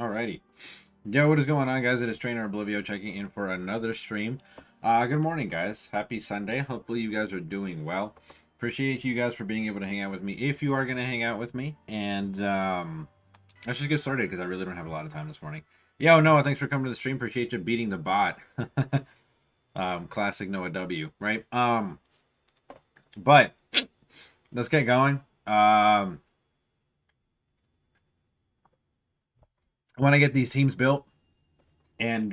Alrighty. Yo, what is going on, guys? It is Trainer Oblivio checking in for another stream. Good morning, guys. Happy Sunday. Hopefully you guys are doing well. Appreciate you guys for being able to hang out with me if you are going to hang out with me. And let's just get started because I really don't have a lot of time this morning. Yo, Noah, thanks for coming to the stream. Appreciate you beating the bot. Classic Noah W, right? But let's get going. I want to get these teams built. And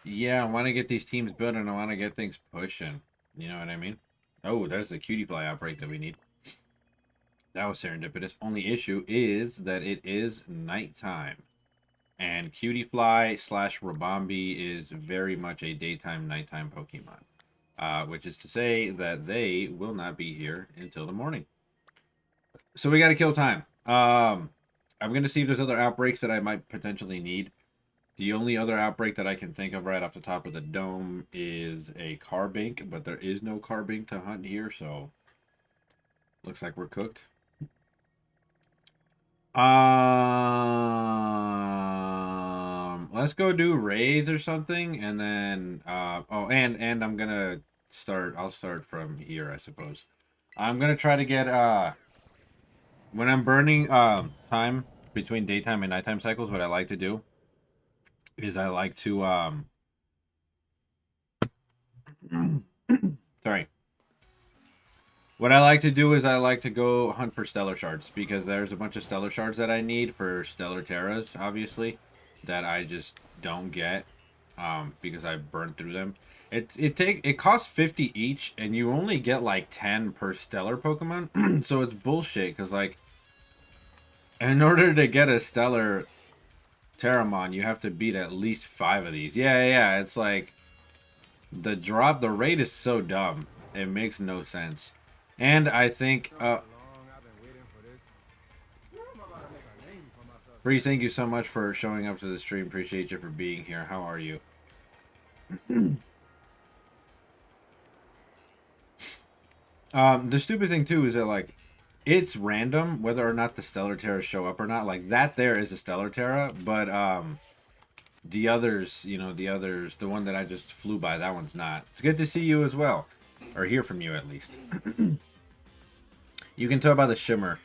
yeah, I want to get these teams built and I want to get things pushing. You know what I mean? Oh, there's the cutie fly outbreak that we need. That was serendipitous. Only issue is that it is nighttime. And cutie fly slash Rabombi is very much a daytime, nighttime Pokemon. Which is to say that they will not be here until the morning. So we got to kill time. I'm going to see if there's other outbreaks that I might potentially need. The only other outbreak that I can think of right off the top of the dome is a Carbink, but there is no Carbink to hunt here, so looks like we're cooked. Let's go do raids or something, and then oh, and I'm gonna start. I'll start from here, I suppose. I'm gonna try to get when I'm burning time between daytime and nighttime cycles. What I like to do is I like to sorry. What I like to do is I like to go hunt for stellar shards because there's a bunch of stellar shards that I need for stellar terras, obviously, that I just don't get because I burned through them. It costs 50 each and you only get like 10 per stellar Pokemon. So it's bullshit because like in order to get a stellar Terramon, you have to beat at least 5 of these. Yeah, it's like the rate is so dumb. It makes no sense. And I think Breeze, thank you so much for showing up to the stream. Appreciate you for being here. How are you? The stupid thing too is that like it's random whether or not the Stellar Terra show up or not. Like that there is a Stellar Terra, but the others, the one that I just flew by, that one's not. It's good to see you as well. Or hear from you at least. You can tell by the shimmer.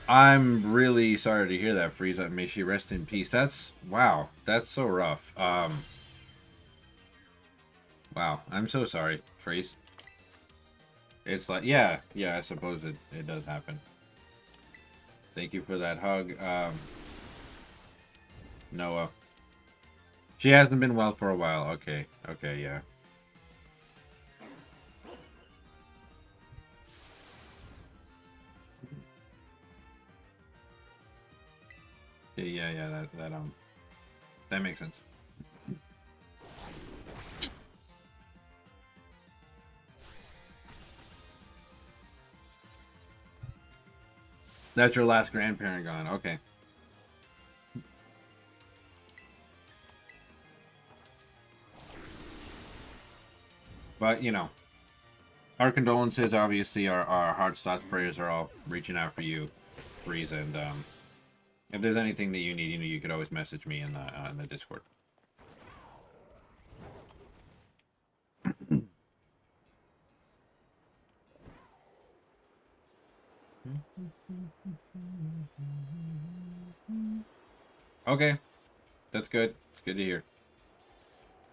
I'm really sorry to hear that, Frieza. May she rest in peace. Wow. That's so rough. Wow. I'm so sorry, Freeze. It's like, yeah, I suppose it does happen. Thank you for that hug, Noah. She hasn't been well for a while. Okay, yeah. Yeah, that makes sense. That's your last grandparent gone. Okay. But, our condolences, obviously, our hearts, thoughts, prayers are all reaching out for you, Freeze, and if there's anything that you need, you could always message me in the Discord. Okay, that's good. It's good to hear.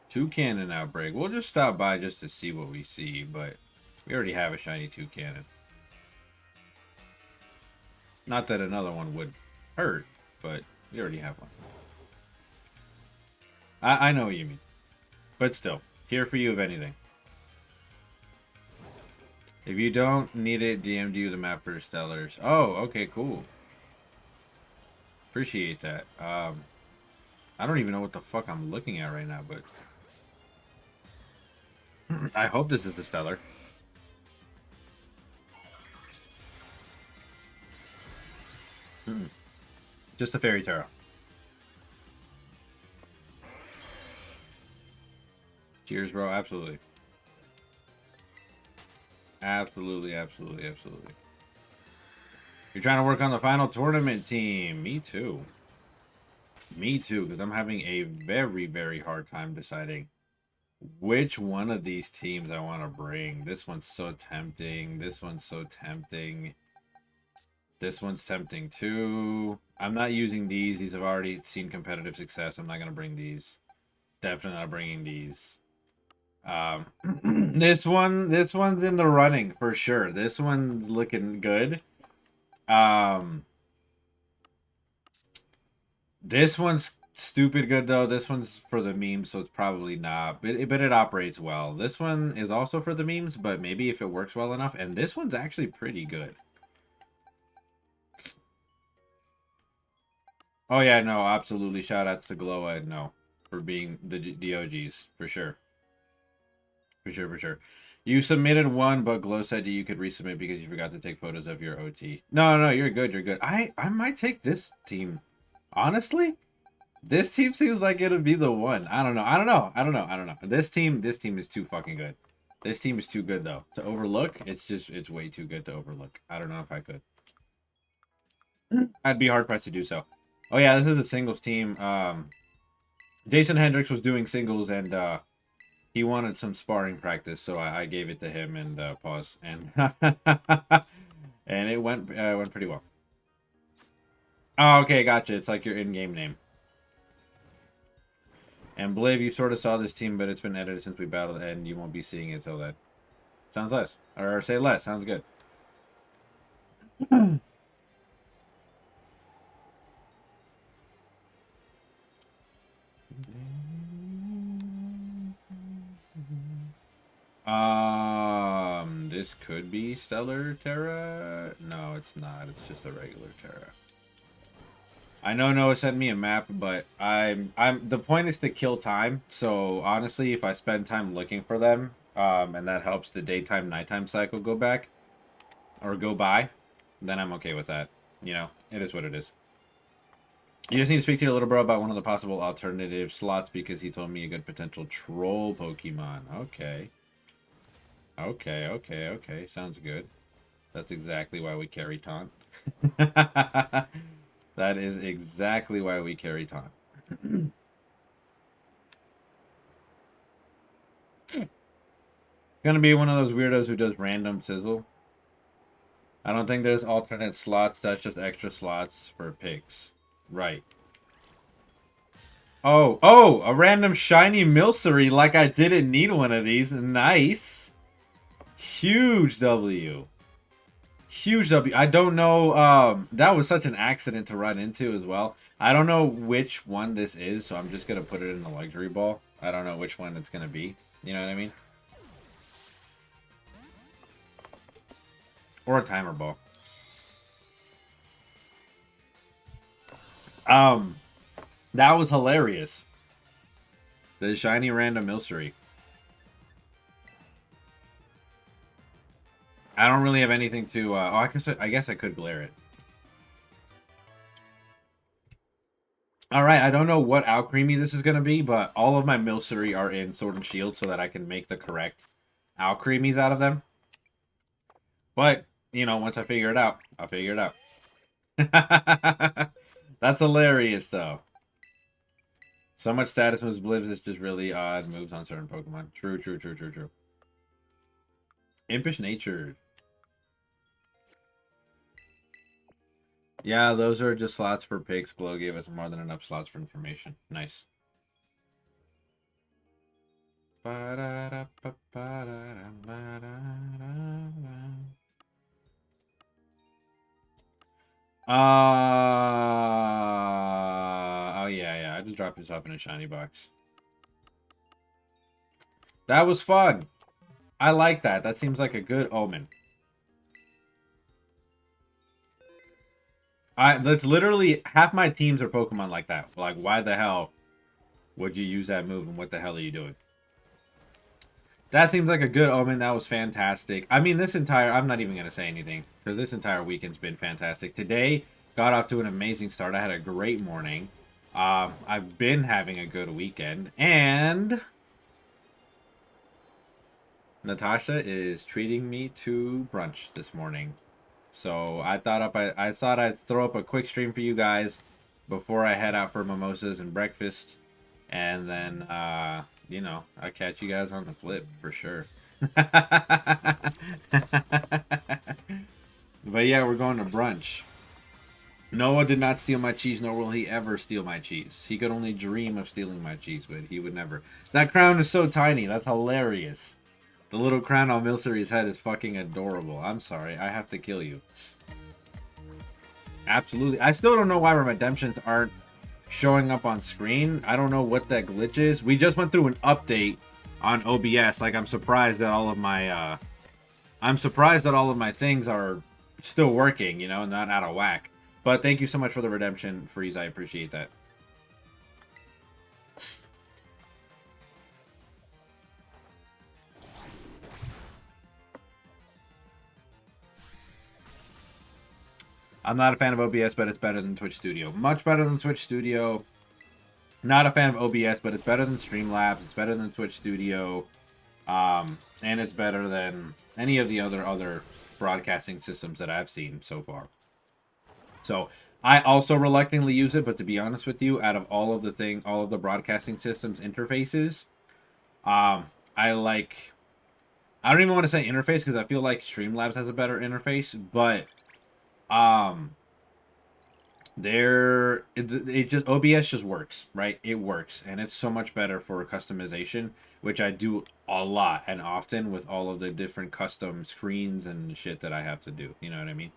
Toucannon outbreak. We'll just stop by just to see what we see, but we already have a shiny Toucannon. Not that another one would hurt, but we already have one. I know what you mean. But still, here for you if anything. If you don't need it, DM'd you the map for Stellars. Oh, okay, cool. Appreciate that. I don't even know what the fuck I'm looking at right now, but I hope this is a Stellar. Just a Fairy Terra. Cheers, bro. Absolutely. Absolutely. You're trying to work on the final tournament team. Me too. Me too, because I'm having a very, very hard time deciding which one of these teams I want to bring. This one's so tempting. This one's so tempting. This one's tempting too. I'm not using these. These have already seen competitive success. I'm not going to bring these. Definitely not bringing these. This one's in the running for sure. This one's looking good. This one's stupid good though. This one's for the memes, so it's probably not. But it operates well. This one is also for the memes, but maybe if it works well enough. And this one's actually pretty good. Oh yeah, no, absolutely. Shout outs to Glowa and no for being the OGs for sure. For sure, for sure. You submitted one, but Glow said you could resubmit because you forgot to take photos of your OT. No, no, you're good. You're good. I might take this team. Honestly, this team seems like it'll be the one. I don't know. I don't know. I don't know. I don't know. This team is too fucking good. This team is too good though to overlook. It's way too good to overlook. I don't know if I could. I'd be hard pressed to do so. Oh yeah, this is a singles team. Jason Hendricks was doing singles and he wanted some sparring practice, so I gave it to him and pause and and it went pretty well. Oh, okay, gotcha. It's like your in-game name. And Bliv, you sort of saw this team, but it's been edited since we battled, and you won't be seeing it till then. Sounds less. Or say less. Sounds good. This could be Stellar Terra. No, it's not. It's just a regular Terra. I know Noah sent me a map, but I'm the point is to kill time. So honestly, if I spend time looking for them, and that helps the daytime nighttime cycle go back or go by, then I'm okay with that. You know, it is what it is. You just need to speak to your little bro about one of the possible alternative slots because he told me a good potential troll Pokemon. Okay. Okay, okay, okay. Sounds good. That's exactly why we carry taunt. That is exactly why we carry taunt. Gonna be one of those weirdos who does random sizzle. I don't think there's alternate slots. That's just extra slots for picks. Right. Oh, oh, a random shiny Milcery like I didn't need one of these. Nice. Huge W. Huge W. I don't know. That was such an accident to run into as well. I don't know which one this is, so I'm just going to put it in the luxury ball. I don't know which one it's going to be. You know what I mean? Or a timer ball. That was hilarious. The shiny random Milcery. I don't really have anything to. Oh, I guess I could glare it. All right, I don't know what Alcremie this is gonna be, but all of my Milcery are in Sword and Shield so that I can make the correct Alcremies out of them. But you know, once I figure it out, I'll figure it out. That's hilarious, though. So much status moves Blivs is just really odd moves on certain Pokemon. True, true, true, true, true. Impish Nature. Yeah, those are just slots for picks. Glow gave us more than enough slots for information. Nice. Oh yeah. I just dropped this off in a shiny box. That was fun. I like that. That seems like a good omen. That's literally half my teams are Pokemon like that. Like, why the hell would you use that move and what the hell are you doing? That seems like a good omen. That was fantastic. I mean, I'm not even going to say anything because this entire weekend's been fantastic. Today got off to an amazing start. I had a great morning. I've been having a good weekend. And Natasha is treating me to brunch this morning. So I thought I'd throw up a quick stream for you guys before I head out for mimosas and breakfast, and then you know, I'll catch you guys on the flip for sure. But yeah, we're going to brunch. Noah did not steal my cheese, nor will he ever steal my cheese. He could only dream of stealing my cheese, but he would never. That crown is so tiny. That's hilarious. The little crown on Milcery's head is fucking adorable. I'm sorry. I have to kill you. Absolutely. I still don't know why redemptions aren't showing up on screen. I don't know what that glitch is. We just went through an update on OBS. Like, I'm surprised that all of my things are still working, you know, not out of whack. But thank you so much for the redemption, Freeze. I appreciate that. I'm not a fan of OBS, but it's better than Twitch Studio. Much better than Twitch Studio. Not a fan of OBS, but it's better than Streamlabs. It's better than Twitch Studio. And it's better than any of the other broadcasting systems that I've seen so far. So I also reluctantly use it, but to be honest with you, out of all of the broadcasting systems interfaces, I don't even want to say interface because I feel like Streamlabs has a better interface, but it just OBS just works, right? It works, and it's so much better for customization, which I do a lot and often with all of the different custom screens and shit that I have to do. You know what I mean?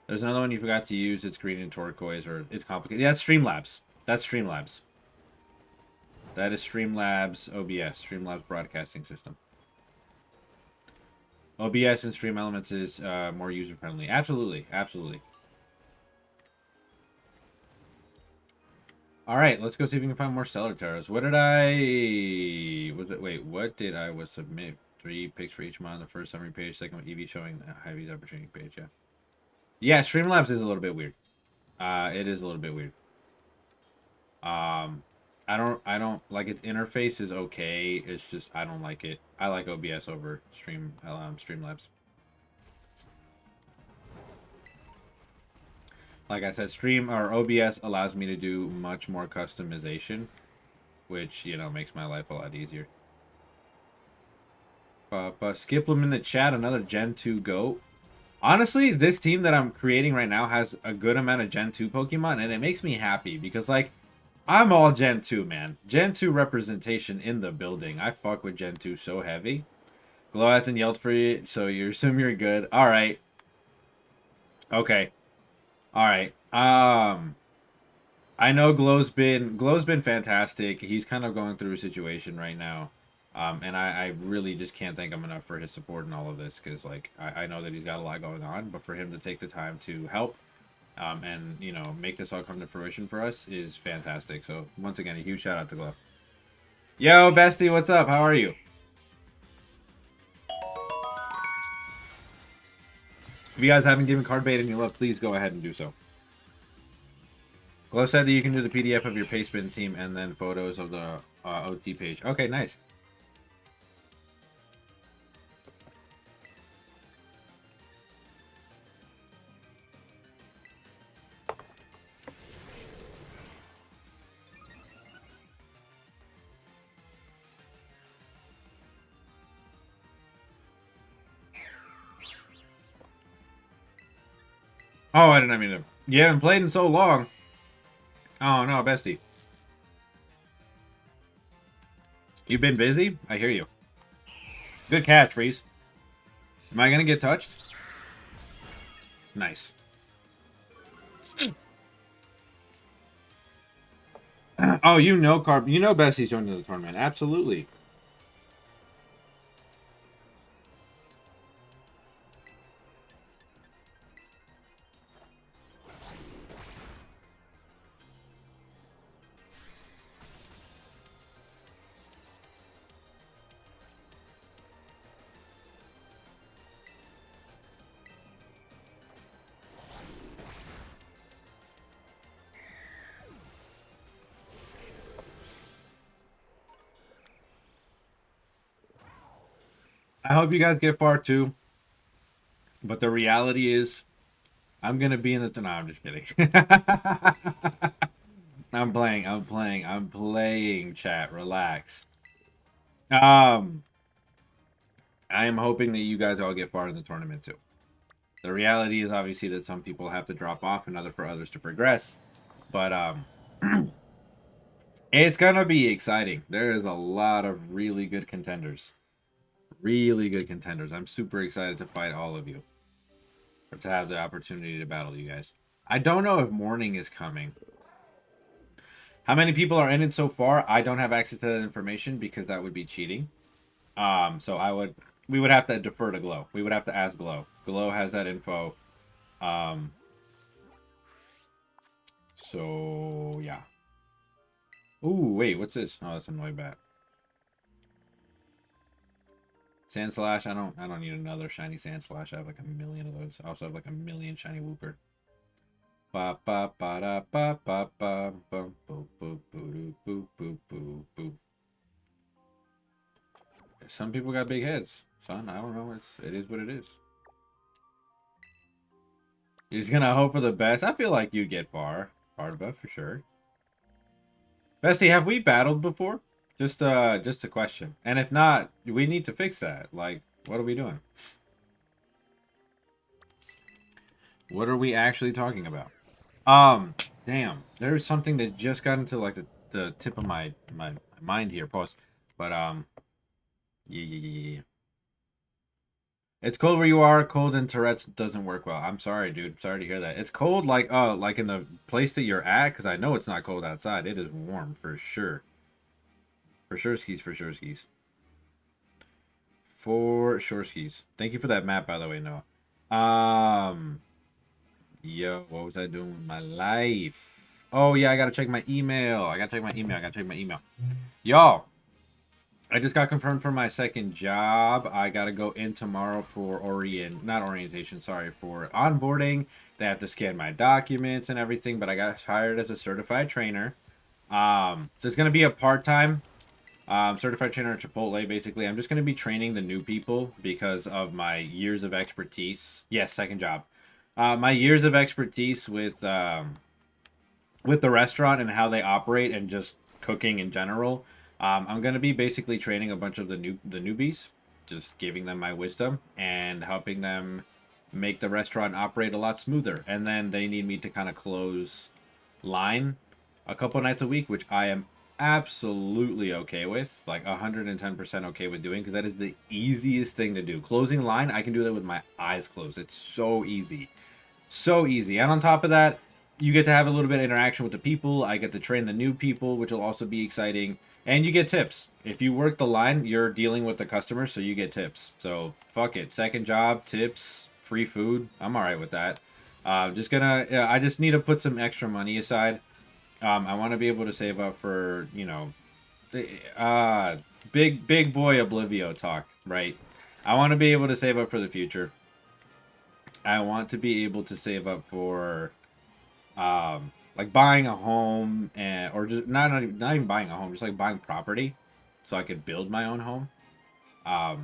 There's another one you forgot to use. It's green and turquoise, or it's complicated. Yeah, it's Streamlabs. That's Streamlabs. That is Streamlabs OBS, Streamlabs broadcasting system. OBS and Stream Elements is more user friendly. Absolutely, absolutely. All right, let's go see if we can find more Stellar Terras. What did what did I submit? 3 picks for each mod on the first summary page, second with EV showing the Hy-Vee's opportunity page, yeah. Yeah, Streamlabs is a little bit weird. It is a little bit weird. I don't like its interface is okay. It's just I don't like it. I like OBS over Streamlabs. Like I said, OBS allows me to do much more customization, which, you know, makes my life a lot easier. Skip them in the chat, another Gen 2 GOAT. Honestly, this team that I'm creating right now has a good amount of Gen 2 Pokemon, and it makes me happy because, like, I'm all Gen 2, man. Gen 2 representation in the building. I fuck with Gen 2 so heavy. Glow hasn't yelled for you, so you assume you're good. All right. Okay. All right. I know Glow's been fantastic. He's kind of going through a situation right now. And I really just can't thank him enough for his support in all of this, because, like, I know that he's got a lot going on, but for him to take the time to help and, you know, make this all come to fruition for us is fantastic. So, once again, a huge shout out to Glow. Yo, bestie, what's up? How are you? If you guys haven't given card bait any love, please go ahead and do so. Glow said that you can do the PDF of your paste bin team and then photos of the OT page. Okay, nice. Oh, I didn't mean to. You haven't played in so long. Oh, no, bestie. You've been busy? I hear you. Good catch, Freeze. Am I going to get touched? Nice. Oh, you know Bestie's joining the tournament. Absolutely. I hope you guys get far too. But the reality is, I'm gonna be in the. No, I'm just kidding. I'm playing. Chat, relax. Um, I am hoping that you guys all get far in the tournament too. The reality is obviously that some people have to drop off and other for others to progress, but it's gonna be exciting. There is a lot of really good contenders. Really good contenders. I'm super excited to fight all of you. Or to have the opportunity to battle you guys. I don't know if morning is coming. How many people are in it so far? I don't have access to that information because that would be cheating. So we would have to defer to Glow. We would have to ask Glow. Glow has that info. So yeah. Ooh, wait, what's this? Oh, that's a Noibat. Sand Slash, I don't need another shiny Sand Slash. I have like a million of those. I also have like a million shiny Wooper. Ba ba ba da ba ba ba ba boo boo boo boo boo boo boo. Some people got big heads, son. I don't know. It is what it is. You're just gonna hope for the best. I feel like you'd get far, Bardba for sure. Bestie, have we battled before? Just a question. And if not, we need to fix that. Like, what are we doing? What are we actually talking about? Damn. There's something that just got into like the tip of my mind here, post. But yeah. It's cold where you are. Cold in Tourette's doesn't work well. I'm sorry, dude. Sorry to hear that. It's cold like in the place that you're at, because I know it's not cold outside. It is warm for sure. For sure skis, for sure skis. For sure skis. Thank you for that map, by the way, Noah. Yo, what was I doing with my life? Oh yeah, I gotta check my email. I gotta check my email. Y'all, I just got confirmed for my second job. I gotta go in tomorrow for for onboarding. They have to scan my documents and everything, but I got hired as a certified trainer. So it's gonna be a part-time certified trainer at Chipotle. Basically, I'm just gonna be training the new people because of my years of expertise. Yes, second job. My years of expertise with the restaurant and how they operate and just cooking in general. I'm gonna be basically training a bunch of the newbies, just giving them my wisdom and helping them make the restaurant operate a lot smoother. And then they need me to kind of close line a couple nights a week, which I am absolutely okay with, like 110% okay with doing, because that is the easiest thing to do. Closing line, I can do that with my eyes closed. It's so easy. So easy. And on top of that, you get to have a little bit of interaction with the people. I get to train the new people, which will also be exciting. And you get tips. If you work the line, you're dealing with the customer, so you get tips. So fuck it. Second job, tips, free food. I'm all right with that. I just need to put some extra money aside. I want to be able to save up for, big boy Oblivio talk, right? I want to be able to save up for the future. I want to be able to save up for like buying a home, or just not even buying a home, just like buying property so I could build my own home. I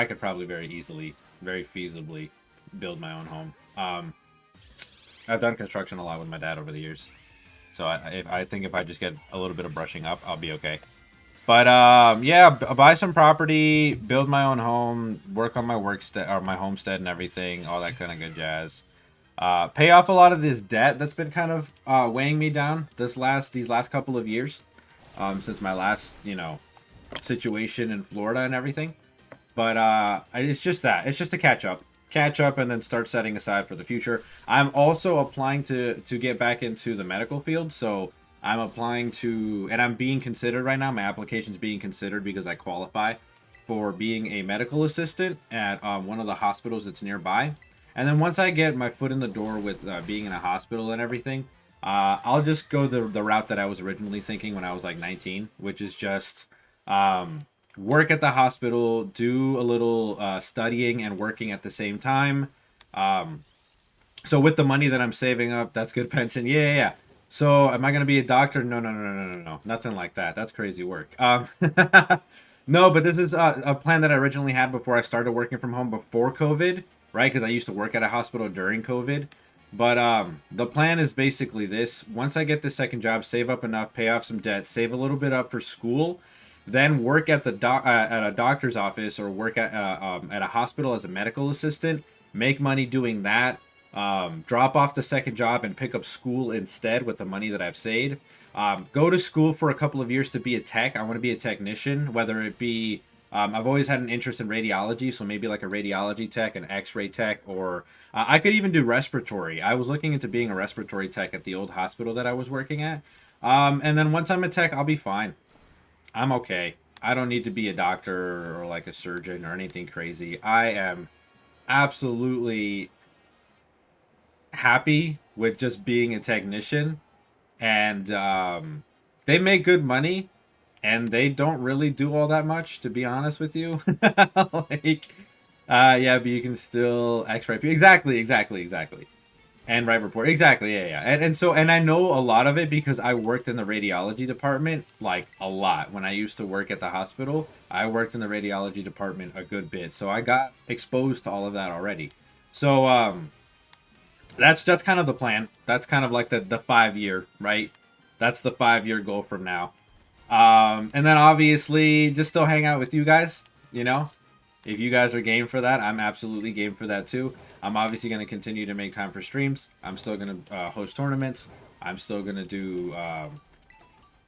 could probably very easily, very feasibly build my own home. I've done construction a lot with my dad over the years, so I think if I just get a little bit of brushing up, I'll be okay. But yeah, buy some property, build my own home, work on my my homestead and everything, all that kind of good jazz. Pay off a lot of this debt that's been kind of weighing me down these last couple of years, since my last situation in Florida and everything. But it's just to catch up and then start setting aside for the future. I'm also applying to get back into the medical field, so I'm applying to, and I'm being considered right now. My application's being considered because I qualify for being a medical assistant at one of the hospitals that's nearby. And then once I get my foot in the door with being in a hospital and everything, I'll just go the route that I was originally thinking when I was like 19, which is just work at the hospital, do a little studying and working at the same time. So with the money that I'm saving up, that's good pension. Yeah. So am I going to be a doctor? No. Nothing like that. That's crazy work. No, but this is a plan that I originally had before I started working from home before COVID. right? Because I used to work at a hospital during COVID. But the plan is basically this. Once I get the second job, save up enough, pay off some debt, save a little bit up for school, then work at at a doctor's office or work at a hospital as a medical assistant, make money doing that, drop off the second job and pick up school instead with the money that I've saved. Go to school for a couple of years to be a tech. I want to be a technician, whether it be I've always had an interest in radiology, so maybe like a radiology tech, an X-ray tech, or I could even do respiratory. I was looking into being a respiratory tech at the old hospital that I was working at. And then once I'm a tech, I'll be fine. I'm okay. I don't need to be a doctor or like a surgeon or anything crazy. I am absolutely happy with just being a technician, and they make good money, and they don't really do all that much, to be honest with you. Like, yeah, but you can still X-ray. Exactly. And write report. Exactly, yeah. And I know a lot of it because I worked in the radiology department, like, a lot. When I used to work at the hospital, I worked in the radiology department a good bit. So I got exposed to all of that already. So, that's just kind of the plan. That's kind of like the 5-year, right? That's the 5-year goal from now. And then obviously just still hang out with you guys, you know? If you guys are game for that, I'm absolutely game for that too. I'm obviously going to continue to make time for streams. I'm still going to host tournaments. I'm still going to do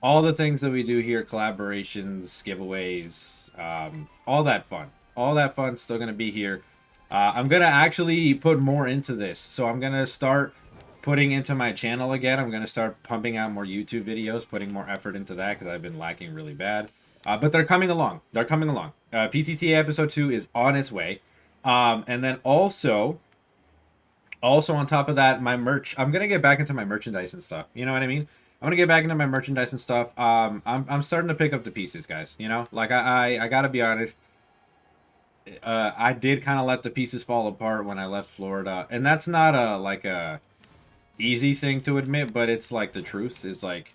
all the things that we do here, collaborations, giveaways, all that fun. All that fun still going to be here. I'm going to actually put more into this. So I'm going to start putting into my channel again. I'm going to start pumping out more YouTube videos, putting more effort into that because I've been lacking really bad. But they're coming along. They're coming along. PTTA episode 2 is on its way. And then also on top of that, my merch. I'm going to get back into my merchandise and stuff. You know what I mean? I'm going to get back into my merchandise and stuff. I'm starting to pick up the pieces, guys. You know? Like, I got to be honest. I did kind of let the pieces fall apart when I left Florida. And that's not a easy thing to admit, but it's like the truth is like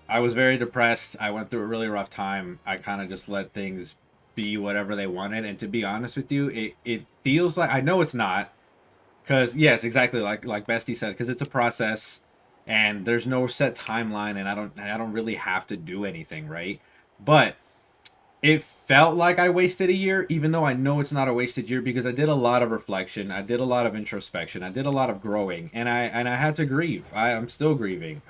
I was very depressed. I went through a really rough time. I kind of just let things be whatever they wanted, and to be honest with you, it feels like, I know it's not, because yes, exactly like Bestie said, because it's a process and there's no set timeline, and I don't really have to do anything, right? But it felt like I wasted a year, even though I know it's not a wasted year, because I did a lot of reflection, I did a lot of introspection, I did a lot of growing, and I had to grieve. I'm still grieving.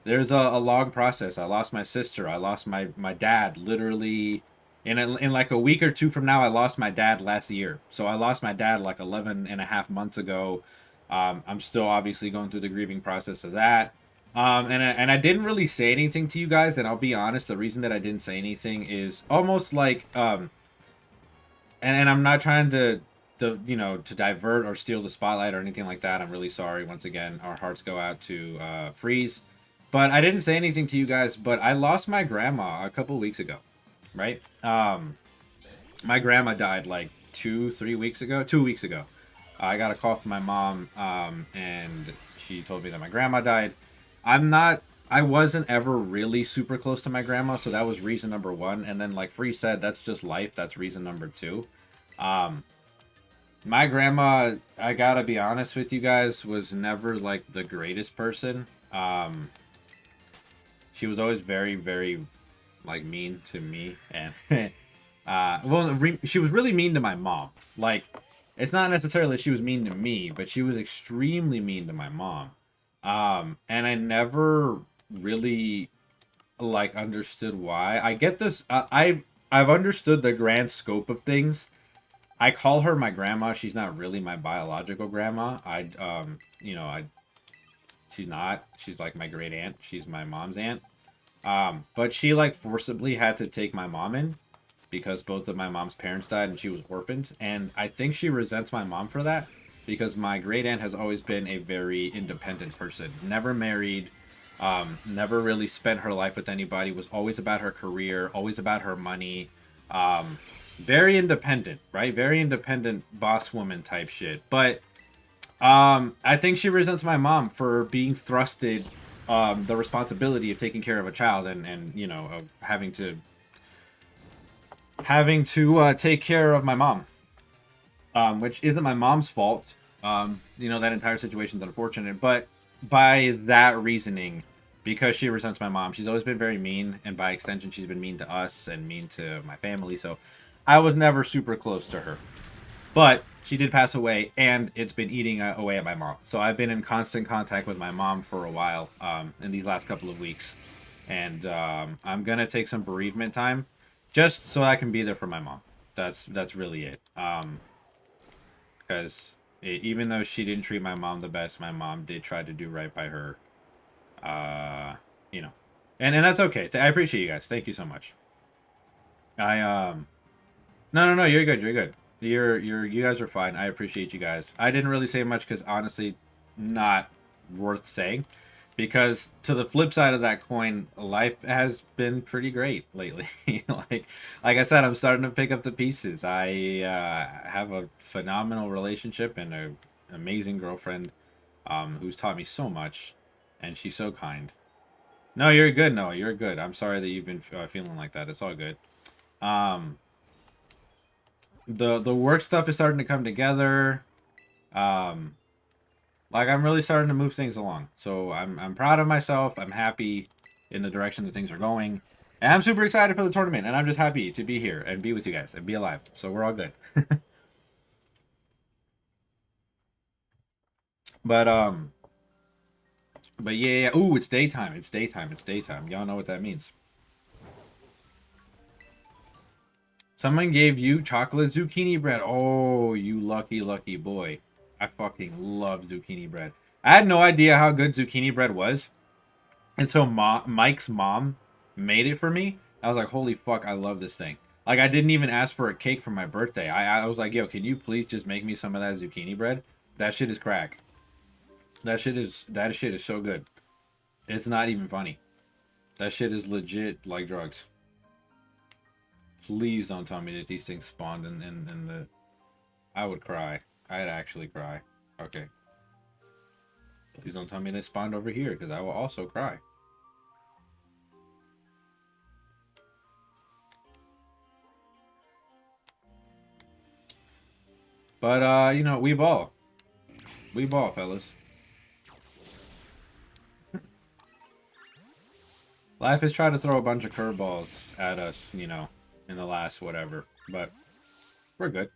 There's a long process. I lost my sister. I lost my dad literally in like a week or two from now. I lost my dad last year. So I lost my dad like 11 and a half months ago. I'm still obviously going through the grieving process of that. And I didn't really say anything to you guys, and I'll be honest, the reason that I didn't say anything is almost like and I'm not trying to to divert or steal the spotlight or anything like that. I'm really sorry. Once again, our hearts go out to Freeze. But I didn't say anything to you guys, but I lost my grandma a couple weeks ago, right? My grandma died like 2 weeks ago. 2 weeks ago. I got a call from my mom, and she told me that my grandma died. I wasn't ever really super close to my grandma, so that was reason number 1. And then like Free said, that's just life. That's reason number 2. My grandma, I gotta be honest with you guys, was never like the greatest person. She was always very, very like mean to me, and she was really mean to my mom. Like, it's not necessarily she was mean to me, but she was extremely mean to my mom. And I never really like understood why. I get this. I've understood the grand scope of things. I call her my grandma. She's not really my biological grandma. She's not. She's like my great aunt. She's my mom's aunt. But she like forcibly had to take my mom in because both of my mom's parents died and she was orphaned. And I think she resents my mom for that because my great aunt has always been a very independent person. Never married, never really spent her life with anybody, was always about her career, always about her money. Very independent, right? Very independent boss woman type shit. But I think she resents my mom for being thrusted the responsibility of taking care of a child and of having to take care of my mom. which isn't my mom's fault. You know, that entire situation's unfortunate, but by that reasoning, because she resents my mom, she's always been very mean, and by extension, she's been mean to us and mean to my family. So I was never super close to her. But she did pass away, and it's been eating away at my mom. So I've been in constant contact with my mom for a while in these last couple of weeks. And I'm going to take some bereavement time just so I can be there for my mom. That's really it. Because even though she didn't treat my mom the best, my mom did try to do right by her. You know. And that's okay. I appreciate you guys. Thank you so much. No, you're good. You're good. You guys are fine. I appreciate you guys. I didn't really say much because honestly, not worth saying. Because to the flip side of that coin, life has been pretty great lately. like I said, I'm starting to pick up the pieces. I have a phenomenal relationship and an amazing girlfriend who's taught me so much, and she's so kind. No, you're good. No, you're good. I'm sorry that you've been feeling like that. It's all good. The work stuff is starting to come together. Like I'm really starting to move things along. So I'm proud of myself. I'm happy in the direction that things are going. And I'm super excited for the tournament, and I'm just happy to be here and be with you guys and be alive. So we're all good. But yeah. Ooh, it's daytime. It's daytime. It's daytime. Y'all know what that means. Someone gave you chocolate zucchini bread. Oh, you lucky, lucky boy. I fucking love zucchini bread. I had no idea how good zucchini bread was. And so Mike's mom made it for me. I was like, holy fuck, I love this thing. Like, I didn't even ask for a cake for my birthday. I was like, yo, can you please just make me some of that zucchini bread? That shit is crack. That shit is so good. It's not even funny. That shit is legit like drugs. Please don't tell me that these things spawned in the... I would cry. I'd actually cry. Okay. Please don't tell me they spawned over here, because I will also cry. But, you know, we ball. We ball, fellas. Life has tried to throw a bunch of curveballs at us, you know, in the last whatever. But we're good.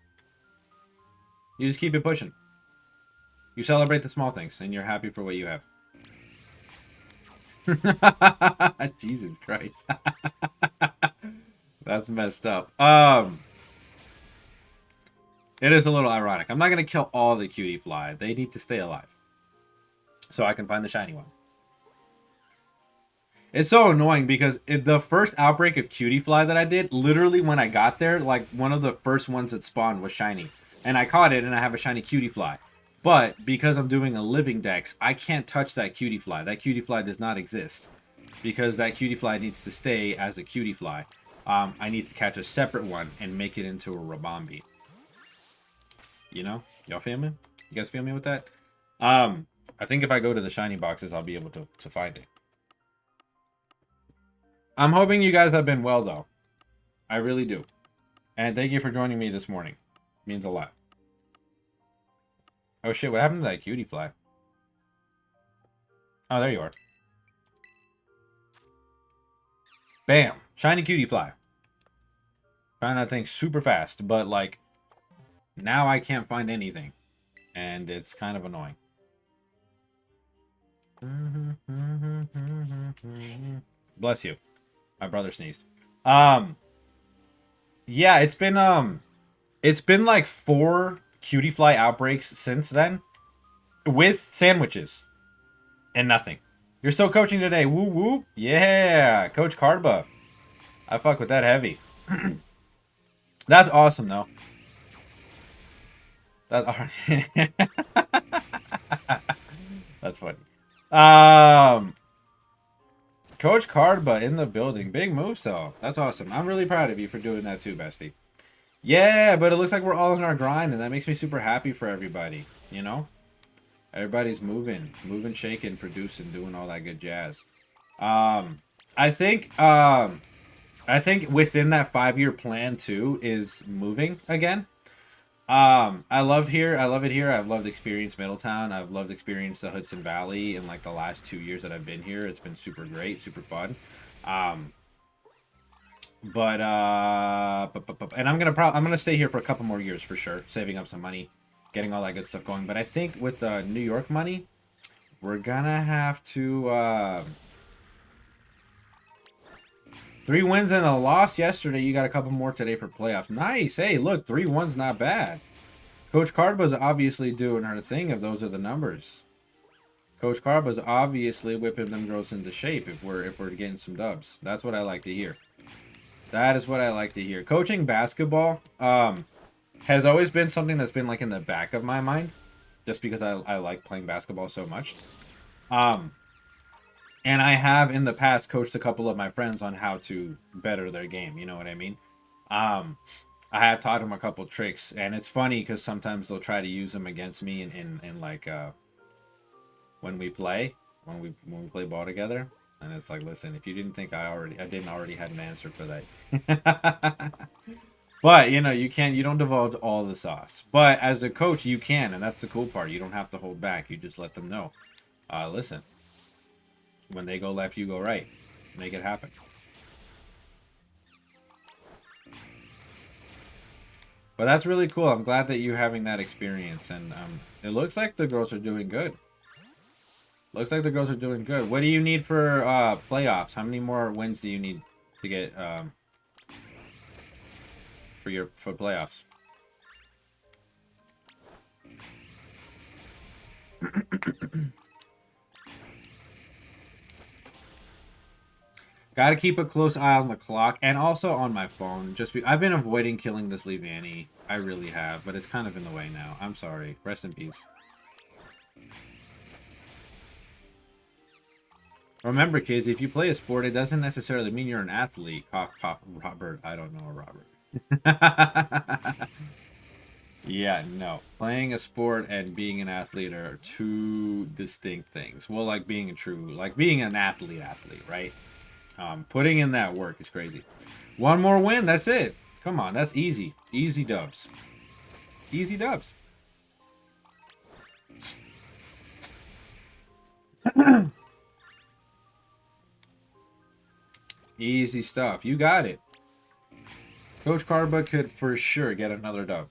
You just keep it pushing. You celebrate the small things, and you're happy for what you have. Jesus Christ. That's messed up. It is a little ironic. I'm not going to kill all the cutie fly. They need to stay alive. So I can find the shiny one. It's so annoying because the first outbreak of cutie fly that I did, literally when I got there, like one of the first ones that spawned was shiny. And I caught it and I have a shiny cutie fly. But because I'm doing a living dex, I can't touch that cutie fly. That cutie fly does not exist. Because that cutie fly needs to stay as a cutie fly. I need to catch a separate one and make it into a Rabombi. You know? Y'all feel me? You guys feel me with that? I think if I go to the shiny boxes, I'll be able to find it. I'm hoping you guys have been well, though. I really do. And thank you for joining me this morning. It means a lot. Oh shit, what happened to that cutie fly? Oh, there you are. Bam! Shiny cutie fly. Found that thing super fast, but like, now I can't find anything. And it's kind of annoying. Bless you. My brother sneezed. Yeah, it's been like 4 cutie fly outbreaks since then, with sandwiches and nothing. You're still coaching today. Woo woo. Yeah, Coach Cardba. I fuck with that heavy. That's awesome though. That's that's funny. Coach Cardba in the building. Big move, so that's awesome. I'm really proud of you for doing that too, bestie. Yeah, but it looks like we're all in our grind, and that makes me super happy for everybody. You know? Everybody's moving, shaking, producing, doing all that good jazz. I think within that 5-year plan too is moving again. I love here. I love it here. I've loved Experience Middletown. I've loved Experience the Hudson Valley in like the last 2 years that I've been here. It's been super great, super fun. Um, and I'm gonna stay here for a couple more years for sure, saving up some money, getting all that good stuff going. But I think with the New York money, we're gonna have to 3 wins and a loss yesterday. You got a couple more today for playoffs. Nice. Hey, look, 3-1's not bad. Coach Carba's obviously doing her thing if those are the numbers. Coach Carba's obviously whipping them girls into shape if we're getting some dubs. That's what I like to hear. That is what I like to hear. Coaching basketball has always been something that's been like in the back of my mind, just because I like playing basketball so much. And I have in the past coached a couple of my friends on how to better their game. You know what I mean? I have taught them a couple tricks, and it's funny because sometimes they'll try to use them against me in like when we play ball together. And it's like, listen, if you didn't think I didn't already had an answer for that. But you know, you don't divulge all the sauce. But as a coach, you can, and that's the cool part. You don't have to hold back. You just let them know. Listen, when they go left, you go right. Make it happen. But that's really cool. I'm glad that you're having that experience, and it looks like the girls are doing good. Looks like the girls are doing good. What do you need for playoffs? How many more wins do you need to get for playoffs? Got to keep a close eye on the clock and also on my phone. I've been avoiding killing this Leavanny. I really have, but it's kind of in the way now. I'm sorry. Rest in peace. Remember, kids, if you play a sport, it doesn't necessarily mean you're an athlete. Robert. I don't know, Robert. Yeah, no. Playing a sport and being an athlete are two distinct things. Well, like being an athlete, right? Putting in that work is crazy. One more win, that's it. Come on, that's easy. Easy dubs. Easy dubs. Easy stuff. You got it. Coach Carba could for sure get another dub.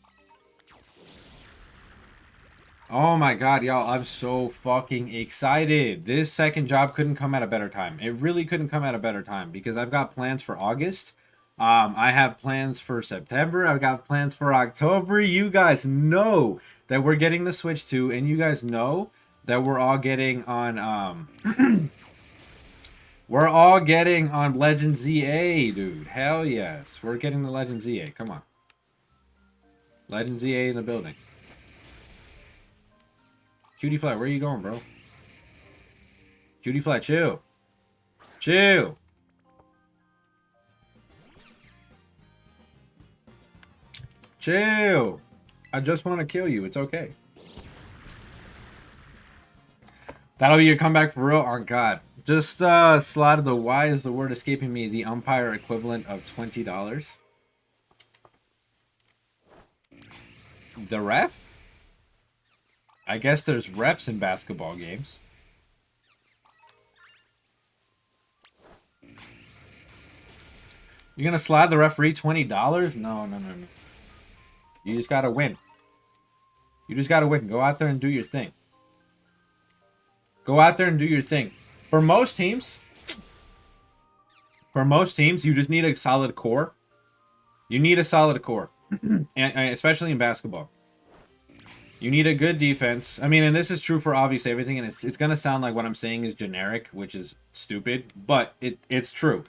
Oh my god, y'all, I'm so fucking excited. This second job couldn't come at a better time. It really couldn't come at a better time because I've got plans for August. I have plans for September. I've got plans for October. You guys know that we're getting the Switch 2, and you guys know that we're all getting on we're all getting on Legend ZA, dude. Hell yes. We're getting the Legend ZA. Come on. Legend ZA in the building. Cutie Fly, where are you going, bro? Cutie Fly, chill. Chill. Chill. I just want to kill you. It's okay. That'll be your comeback for real? Oh, God. Just slotted the Y is the word escaping me. The umpire equivalent of $20. The ref? I guess there's refs in basketball games. You're going to slide the referee $20? No. You just got to win. You just got to win. Go out there and do your thing. Go out there and do your thing. For most teams, you just need a solid core. You need a solid core, and especially in basketball. You need a good defense. I mean, and this is true for obviously everything, and it's going to sound like what I'm saying is generic, which is stupid, but it's true.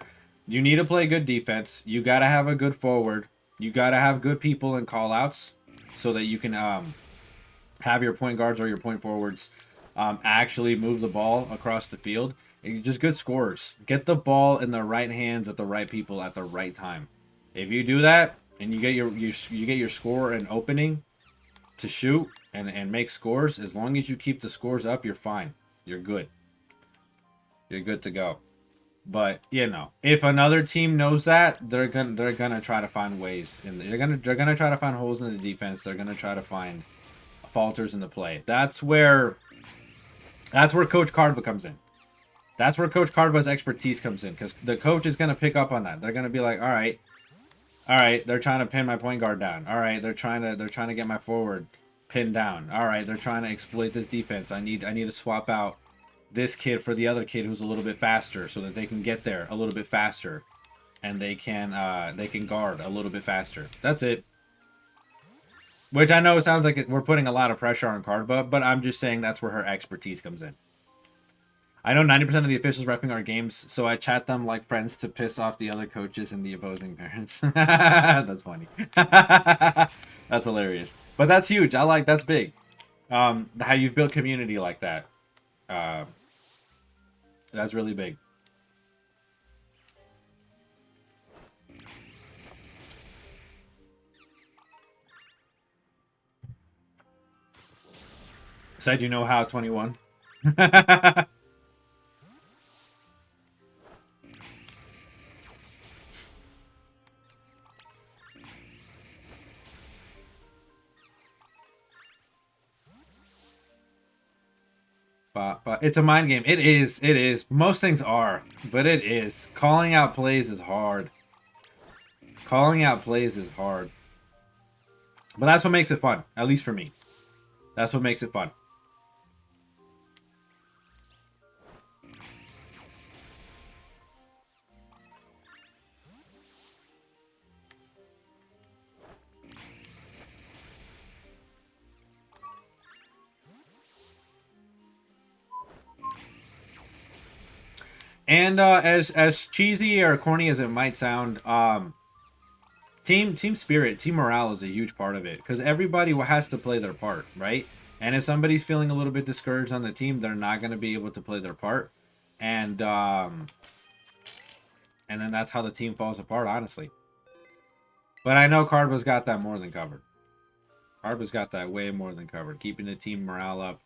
You need to play good defense. You got to have a good forward. You got to have good people and call-outs so that you can have your point guards or your point forwards actually move the ball across the field. Just good scorers. Get the ball in the right hands at the right people at the right time. If you do that and you get your score and opening to shoot and make scores, as long as you keep the scores up, you're fine. You're good. You're good to go. But you know, if another team knows that, they're gonna try to find ways, and they're gonna try to find holes in the defense. They're gonna try to find falters in the play. That's where Coach Cardba comes in. That's where Coach Cardba's expertise comes in, because the coach is gonna pick up on that. They're gonna be like, all right, they're trying to pin my point guard down. All right, they're trying to get my forward pinned down. All right, they're trying to exploit this defense. I need to swap out this kid for the other kid who's a little bit faster, so that they can get there a little bit faster, and they can guard a little bit faster. That's it. Which I know sounds like we're putting a lot of pressure on Cardba, but I'm just saying that's where her expertise comes in. I know 90% of the officials repping our games, so I chat them like friends to piss off the other coaches and the opposing parents. That's funny. That's hilarious. But that's huge. That's big. How you've built community like that. That's really big. Said you know how 21. But it's a mind game. It is. It is. Most things are, but it is. Calling out plays is hard. Calling out plays is hard. But that's what makes it fun, at least for me. That's what makes it fun. And as cheesy or corny as it might sound, team spirit, team morale is a huge part of it, because everybody has to play their part, right? And if somebody's feeling a little bit discouraged on the team, they're not going to be able to play their part, and then that's how the team falls apart, honestly. But I know Cardba's got that more than covered. Cardba's got that way more than covered, keeping the team morale up,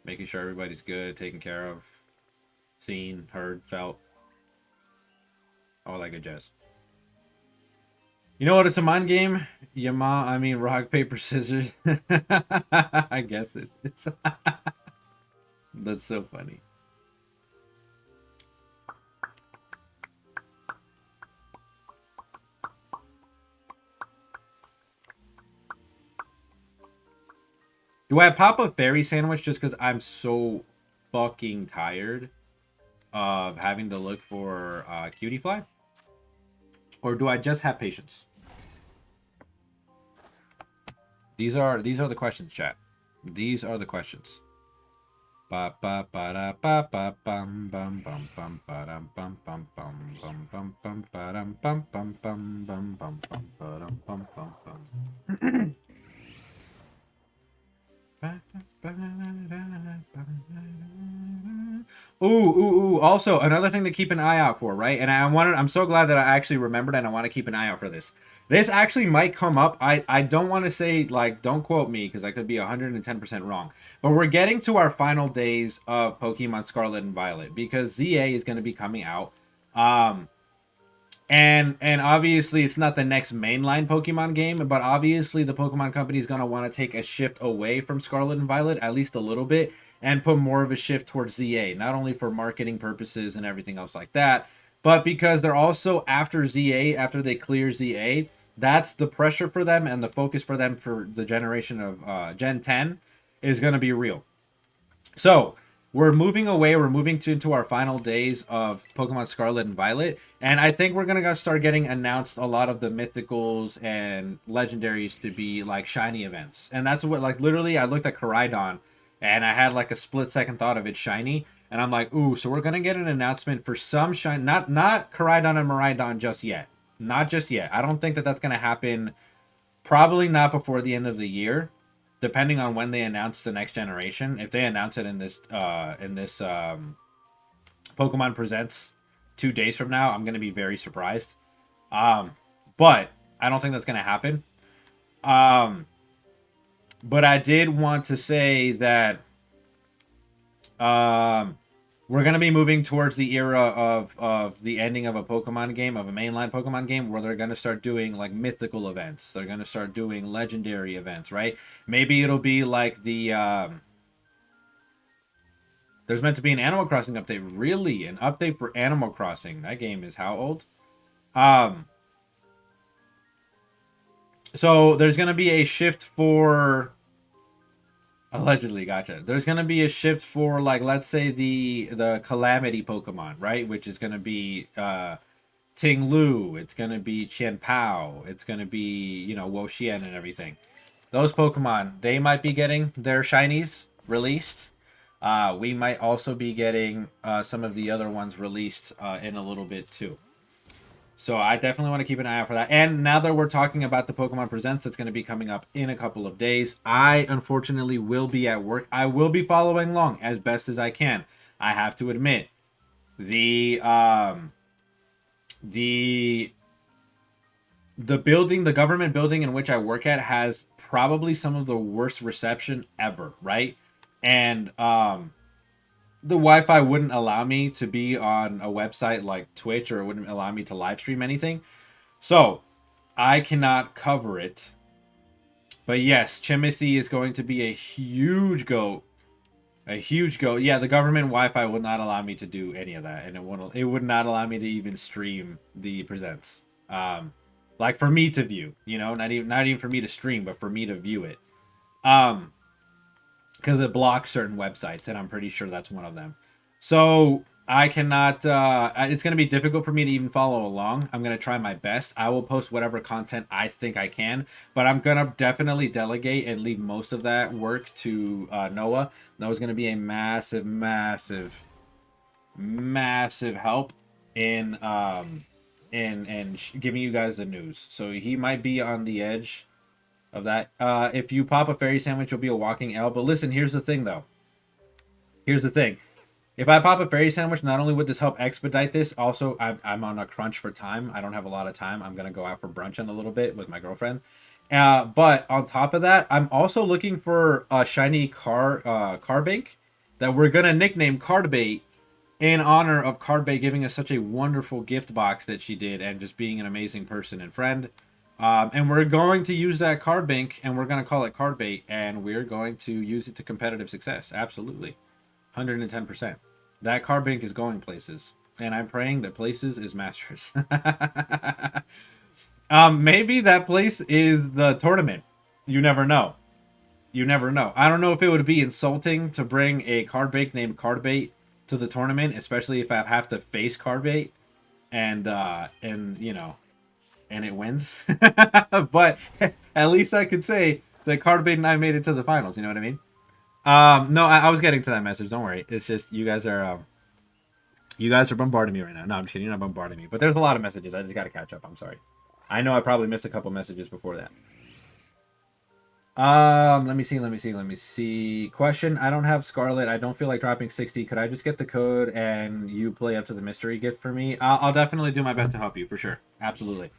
making sure everybody's good, taken care of, seen, heard, felt, all that good jazz. You know what? It's a mind game. Rock, paper, scissors. I guess it is. That's so funny. Do I pop a fairy sandwich just because I'm so fucking tired of having to look for cutie fly? Or do I just have patience? These are the questions, chat. These are the questions. Ba ba ba da ba ba bum bum bum bum ba dum bum bum bum bum bum bum ba dum bum bum bum bum bum bum ba dum bum bum bum. Ooh. Also, another thing to keep an eye out for, right? And I'm so glad that I actually remembered, and I want to keep an eye out for this. This actually might come up. I don't want to say, like, don't quote me, because I could be 110% wrong. But we're getting to our final days of Pokemon Scarlet and Violet, because ZA is going to be coming out. And obviously it's not the next mainline Pokemon game, but obviously the Pokemon Company is going to want to take a shift away from Scarlet and Violet, at least a little bit, and put more of a shift towards ZA, not only for marketing purposes and everything else like that, but because they're also after ZA, after they clear ZA, that's the pressure for them, and the focus for them for the generation of Gen 10 is going to be real. So we're moving away. We're moving into our final days of Pokemon Scarlet and Violet. And I think we're going to start getting announced a lot of the mythicals and legendaries to be like shiny events. And that's what, like, literally I looked at Koraidon and I had like a split second thought of it shiny. And I'm like, ooh, so we're going to get an announcement for some shine. Not Koraidon and Miraidon just yet. Not just yet. I don't think that that's going to happen. Probably not before the end of the year, depending on when they announce the next generation. If they announce it in this Pokemon Presents 2 days from now, I'm going to be very surprised. But I don't think that's going to happen. But I did want to say that we're gonna be moving towards the era of the ending of a Pokemon game, of a mainline Pokemon game, where they're gonna start doing like mythical events. They're gonna start doing legendary events, right? Maybe it'll be like the there's meant to be an Animal Crossing update. Really, an update for Animal Crossing? That game is how old? Um, so there's gonna be a shift for allegedly, gotcha. There's gonna be a shift for like let's say the Calamity Pokemon, right? Which is gonna be Ting Lu. It's gonna be Qian Pao. It's gonna be Wo Xian and everything. Those Pokemon, they might be getting their shinies released. We might also be getting some of the other ones released in a little bit too. So I definitely want to keep an eye out for that. And now that we're talking about the Pokemon Presents, that's going to be coming up in a couple of days. I unfortunately will be at work. I will be following along as best as I can. I have to admit, the building, the government building in which I work at, has probably some of the worst reception ever, right? And the Wi-Fi wouldn't allow me to be on a website like Twitch, or it wouldn't allow me to live stream anything. So I cannot cover it. But yes, Chimethi is going to be a huge go. A huge go. Yeah, the government Wi-Fi will not allow me to do any of that, and it would not allow me to even stream the presents. Like for me to view, not even for me to stream, but for me to view it. Because it blocks certain websites, and I'm pretty sure that's one of them. So I cannot. It's going to be difficult for me to even follow along. I'm going to try my best. I will post whatever content I think I can, but I'm going to definitely delegate and leave most of that work to Noah. Noah's going to be a massive, massive, massive help in giving you guys the news. So he might be on the edge of that. If you pop a fairy sandwich, you'll be a walking L. But listen, here's the thing, though. Here's the thing. If I pop a fairy sandwich, not only would this help expedite this, also I'm on a crunch for time. I don't have a lot of time. I'm gonna go out for brunch in a little bit with my girlfriend. But on top of that, I'm also looking for a shiny Carbink that we're gonna nickname Cardbait in honor of Cardbait giving us such a wonderful gift box that she did, and just being an amazing person and friend. And we're going to use that card bank, and we're going to call it Cardbait, and we're going to use it to competitive success. Absolutely. 110%. That card bank is going places, and I'm praying that places is Masters. Maybe that place is the tournament. You never know. You never know. I don't know if it would be insulting to bring a card bank named Cardbait to the tournament, especially if I have to face Cardbait and and it wins. But at least I could say that Cardbait and I made it to the finals. You know what I mean? No, I was getting to that message. Don't worry. It's just you guys are bombarding me right now. No, I'm just kidding. You're not bombarding me. But there's a lot of messages. I just got to catch up. I'm sorry. I know I probably missed a couple messages before that. Let me see. Question: I don't have Scarlet. I don't feel like dropping 60. Could I just get the code and you play up to the mystery gift for me? I'll definitely do my best to help you for sure. Absolutely.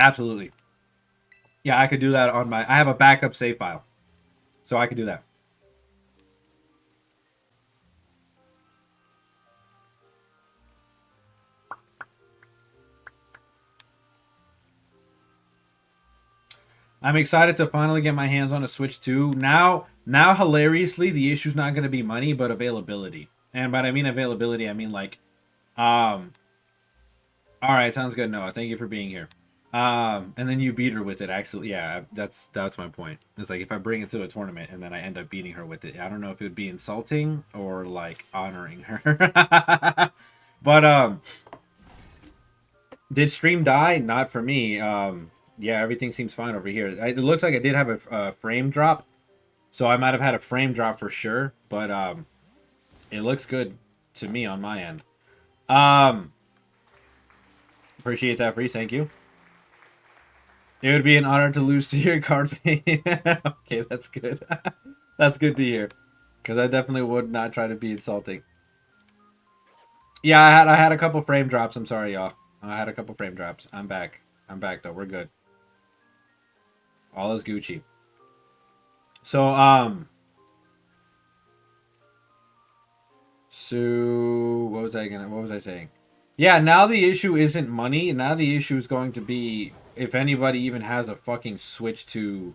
Absolutely. Yeah, I could do that on I have a backup save file. So I could do that. I'm excited to finally get my hands on a Switch 2. Now hilariously, the issue's not going to be money, but availability. And by I mean availability, I mean like, all right, sounds good, Noah. Thank you for being here. And then you beat her with it. Actually, yeah, that's my point. It's like if I bring it to a tournament and then I end up beating her with it, I don't know if it would be insulting or like honoring her. But did stream die? Not for me. Yeah, everything seems fine over here. It looks like I did have a frame drop, so I might have had a frame drop for sure. But it looks good to me on my end. Appreciate that, Freeze. Thank you. It would be an honor to lose to your card. Okay, that's good. That's good to hear, because I definitely would not try to be insulting. Yeah, I had a couple frame drops. I'm sorry, y'all. I had a couple frame drops. I'm back though. We're good. All is Gucci. So So what was I saying? Yeah, now the issue isn't money. Now the issue is going to be if anybody even has a fucking Switch 2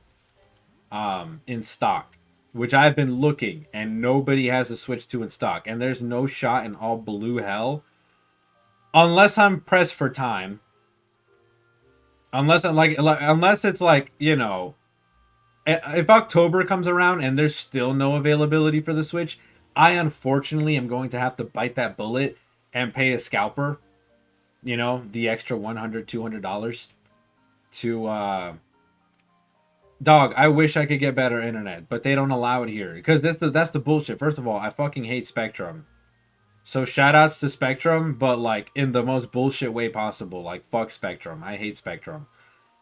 in stock, which I've been looking and nobody has a Switch 2 in stock, and there's no shot in all blue hell unless I'm pressed for time. Unless it's like, you know, if October comes around and there's still no availability for the Switch, I unfortunately am going to have to bite that bullet and pay a scalper, you know, the extra $100, $200 to dog. I wish I could get better internet, but they don't allow it here because that's the bullshit. First of all, I fucking hate Spectrum. So shout outs to Spectrum, but like in the most bullshit way possible. Like fuck Spectrum. I hate Spectrum.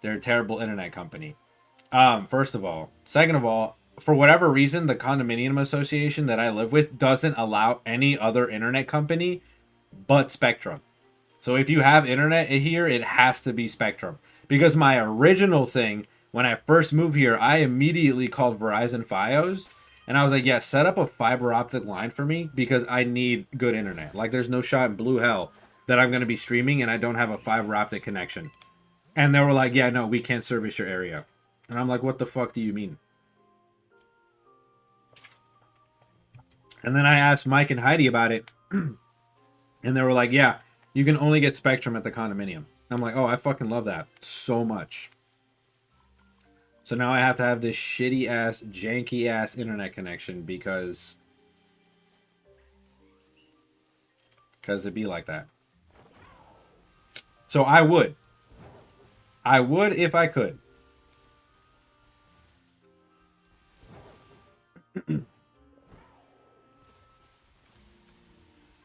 They're a terrible internet company. First of all. Second of all, for whatever reason, the condominium association that I live with doesn't allow any other internet company but Spectrum. So if you have internet here, it has to be Spectrum. Because my original thing, when I first moved here, I immediately called Verizon Fios. And I was like, yeah, set up a fiber optic line for me because I need good internet. Like, there's no shot in blue hell that I'm going to be streaming and I don't have a fiber optic connection. And they were like, yeah, no, we can't service your area. And I'm like, what the fuck do you mean? And then I asked Mike and Heidi about it. And they were like, yeah, you can only get Spectrum at the condominium. I'm like, oh, I fucking love that so much. So now I have to have this shitty ass, janky ass internet connection because it'd be like that. So I would if I could.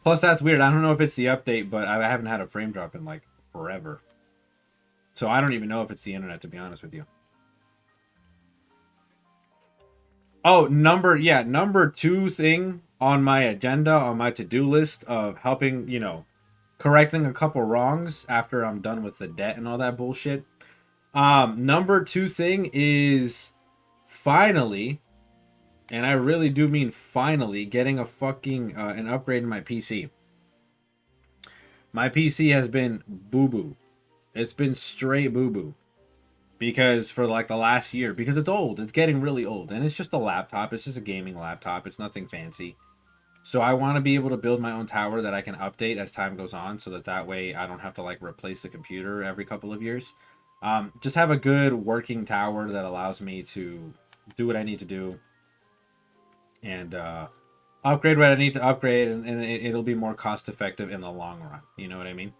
Plus, that's weird. I don't know if it's the update, but I haven't had a frame drop in like forever. So I don't even know if it's the internet, to be honest with you. Oh, number 2 thing on my agenda, on my to-do list of helping, you know, correcting a couple wrongs after I'm done with the debt and all that bullshit. Number 2 thing is finally, and I really do mean finally, getting a fucking an upgrade in my PC. My PC has been boo-boo. It's been straight boo-boo. Because for like the last year, because it's old, it's getting really old, and it's just a laptop, it's just a gaming laptop, it's nothing fancy. So I want to be able to build my own tower that I can update as time goes on, so that way I don't have to like replace the computer every couple of years. Just have a good working tower that allows me to do what I need to do and upgrade what I need to upgrade, and it'll be more cost effective in the long run. You know what I mean?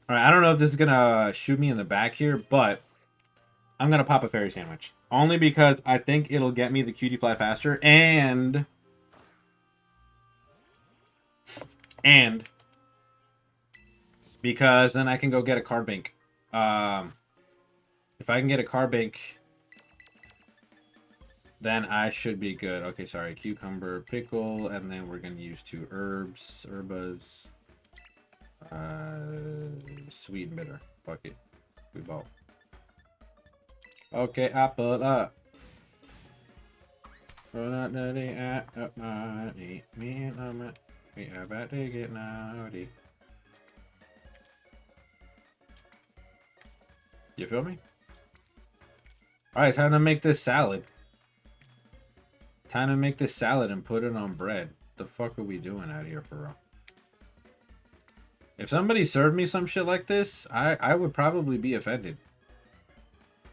All right, I don't know if this is gonna shoot me in the back here, but I'm gonna pop a fairy sandwich only because I think it'll get me the cutie fly faster, and because then I can go get a card bank. If I can get a card bank, then I should be good. Okay, sorry, cucumber, pickle, and then we're gonna use 2 herbas. Sweet and bitter. Fuck it. We both. Okay, apple up. Roll out the up my eat me and we are about to get naughty. You feel me? Alright, time to make this salad. Time to make this salad and put it on bread. The fuck are we doing out here for real? If somebody served me some shit like this, I would probably be offended.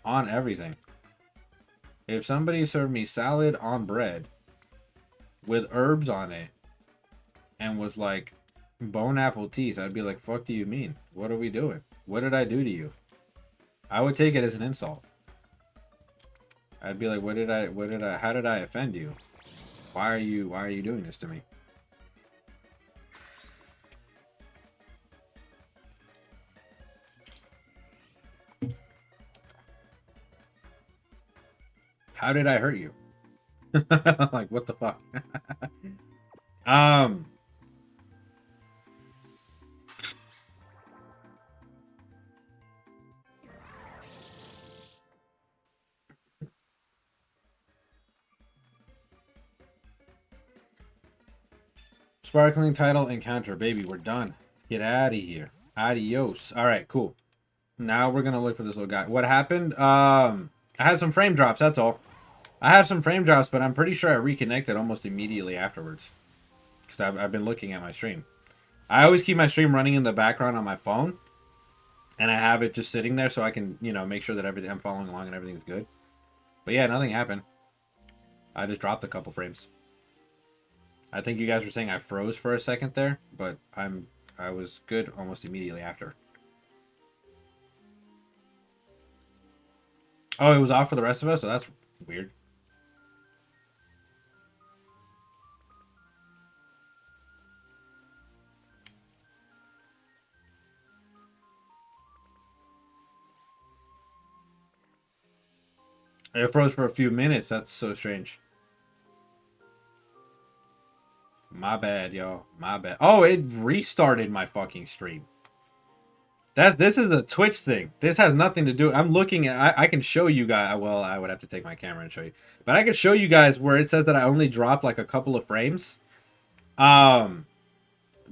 On everything. If somebody served me salad on bread with herbs on it and was like bone apple teeth, I'd be like, fuck do you mean? What are we doing? What did I do to you? I would take it as an insult. I'd be like, how did I offend you? Why are you doing this to me? How did I hurt you? Like, what the fuck? Sparkling title encounter, baby. We're done. Let's get out of here. Adios. All right, cool. Now we're gonna look for this little guy. What happened? I had some frame drops. That's all. I had some frame drops, but I'm pretty sure I reconnected almost immediately afterwards because I've been looking at my stream. I always keep my stream running in the background on my phone, and I have it just sitting there so I can, make sure that everything I'm following along and everything's good. But yeah, nothing happened. I just dropped a couple frames. I think you guys were saying I froze for a second there, but I was good almost immediately after. Oh, it was off for the rest of us, so that's weird. It froze for a few minutes. That's so strange. My bad, y'all. My bad. Oh, it restarted my fucking stream. This is a Twitch thing. This has nothing to do. I'm looking at. I can show you guys. Well, I would have to take my camera and show you, but I can show you guys where it says that I only dropped like a couple of frames. But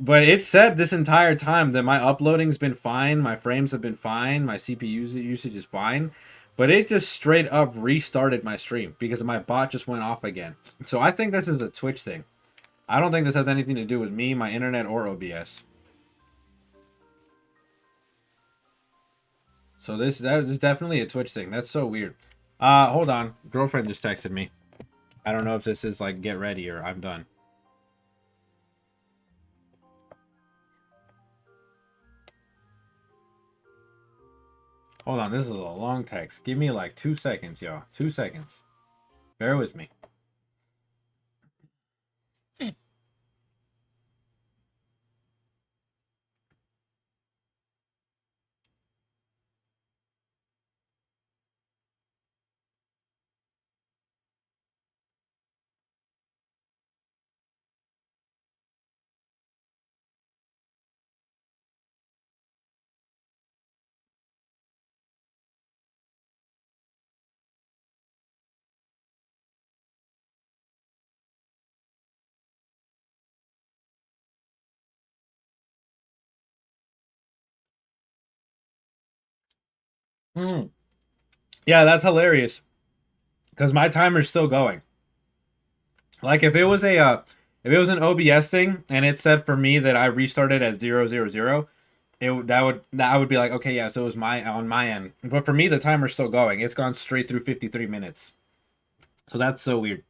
it said this entire time that my uploading's been fine, my frames have been fine, my CPU usage is fine, but it just straight up restarted my stream because my bot just went off again. So I think this is a Twitch thing. I don't think this has anything to do with me, my internet, or OBS. So this is definitely a Twitch thing. That's so weird. Hold on. Girlfriend just texted me. I don't know if this is like get ready or I'm done. Hold on, this is a long text. Give me like 2 seconds, y'all. 2 seconds. Bear with me. Mm. Yeah, that's hilarious. Because my timer's still going. Like if it was an OBS thing and it said for me that I restarted at 000, that would be like, okay, yeah, so it was my on my end. But for me the timer's still going. It's gone straight through 53 minutes. So that's so weird.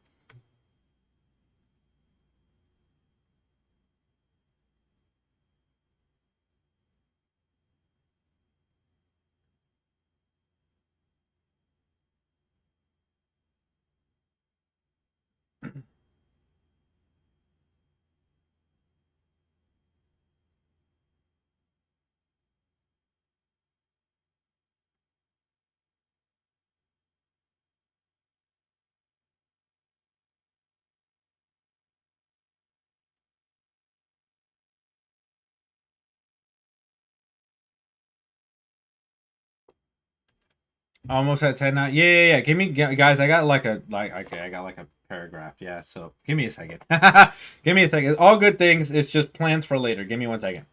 Almost at 10 now. Yeah. Give me guys, I got like okay, I got like a paragraph. Yeah, so give me a second. Give me a second. All good things. It's just plans for later. Give me 1 second.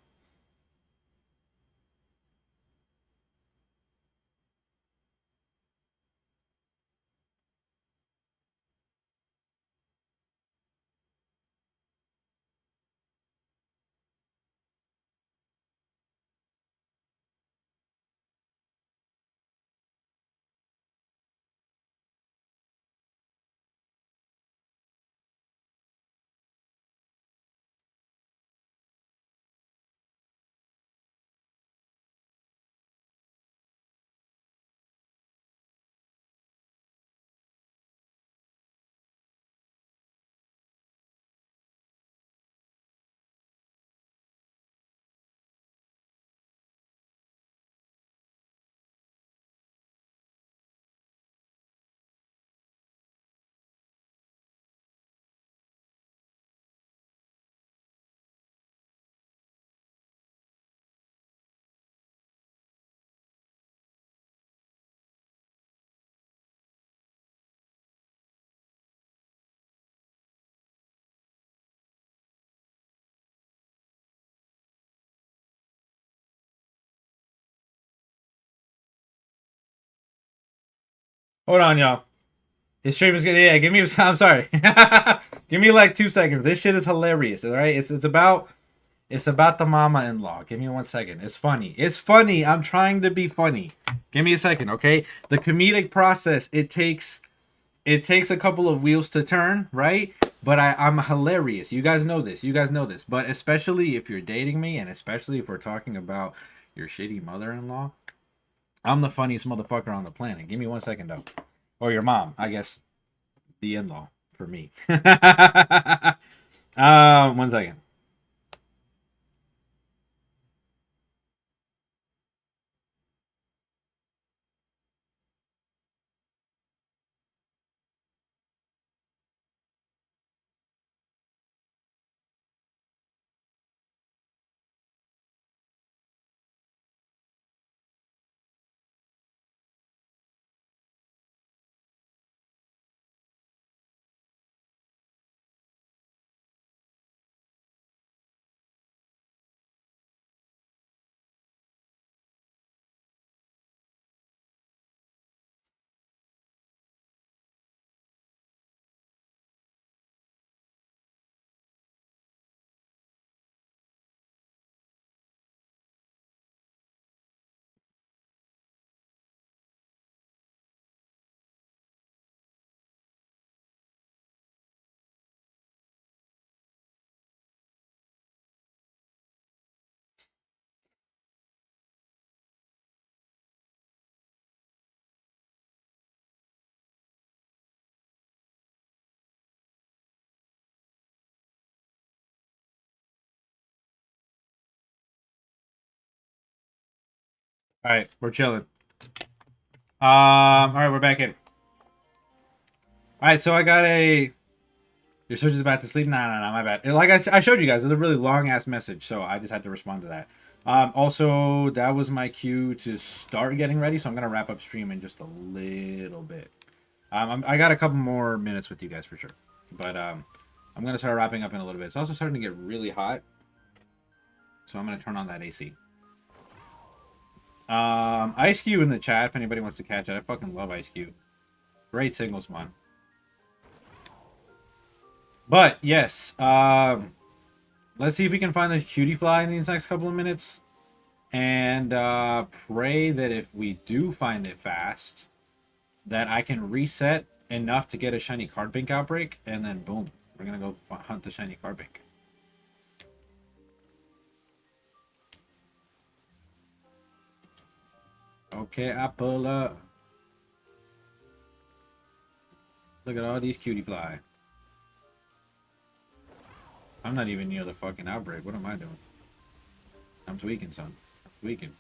Hold on, y'all. His stream is good. Yeah, give me. I'm sorry. Give me like 2 seconds. This shit is hilarious. All right, it's about the mama-in-law. Give me 1 second. It's funny. It's funny. I'm trying to be funny. Give me a second, okay? The comedic process. It takes a couple of wheels to turn, right? But I'm hilarious. You guys know this. You guys know this. But especially if you're dating me, and especially if we're talking about your shitty mother-in-law, I'm the funniest motherfucker on the planet. Give me 1 second though. Or your mom, I guess. The in-law for me. 1 second. All right, we're chilling. All right, we're back in. All right, so I got a. Your switch is about to sleep. Nah, nah, nah, my bad. Like I showed you guys, it's a really long ass message, so I just had to respond to that. Also, that was my cue to start getting ready, so I'm gonna wrap up stream in just a little bit. I got a couple more minutes with you guys for sure, but I'm gonna start wrapping up in a little bit. It's also starting to get really hot, so I'm gonna turn on that AC. Ice Cube in the chat if anybody wants to catch it. I fucking love Ice Cube. Great singles man. But yes, let's see if we can find this cutie fly in these next couple of minutes, and pray that if we do find it fast, that I can reset enough to get a shiny card bank outbreak, and then boom, we're gonna go hunt the shiny card bank. Okay, I pull up. Look at all these cutie fly. I'm not even near the fucking outbreak. What am I doing? I'm tweaking, son. I'm tweaking.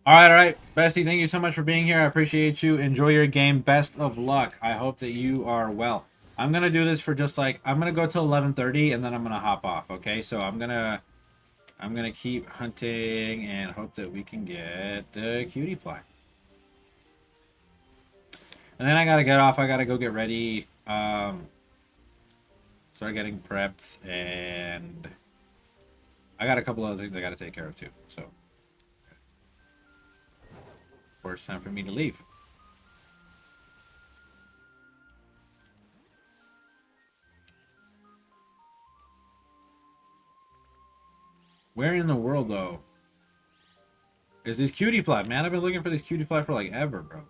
All right. Bestie, thank you so much for being here. I appreciate you. Enjoy your game. Best of luck. I hope that you are well. I'm going to do this for just like, I'm going to go till 11:30 and then I'm going to hop off, okay? So I'm going to keep hunting and hope that we can get the cutie fly. And then I got to get off. I got to go get ready. Start getting prepped, and I got a couple other things I got to take care of too. So, of course, time for me to leave. Where in the world, though, is this cutie fly? Man, I've been looking for this cutie fly for like ever, bro.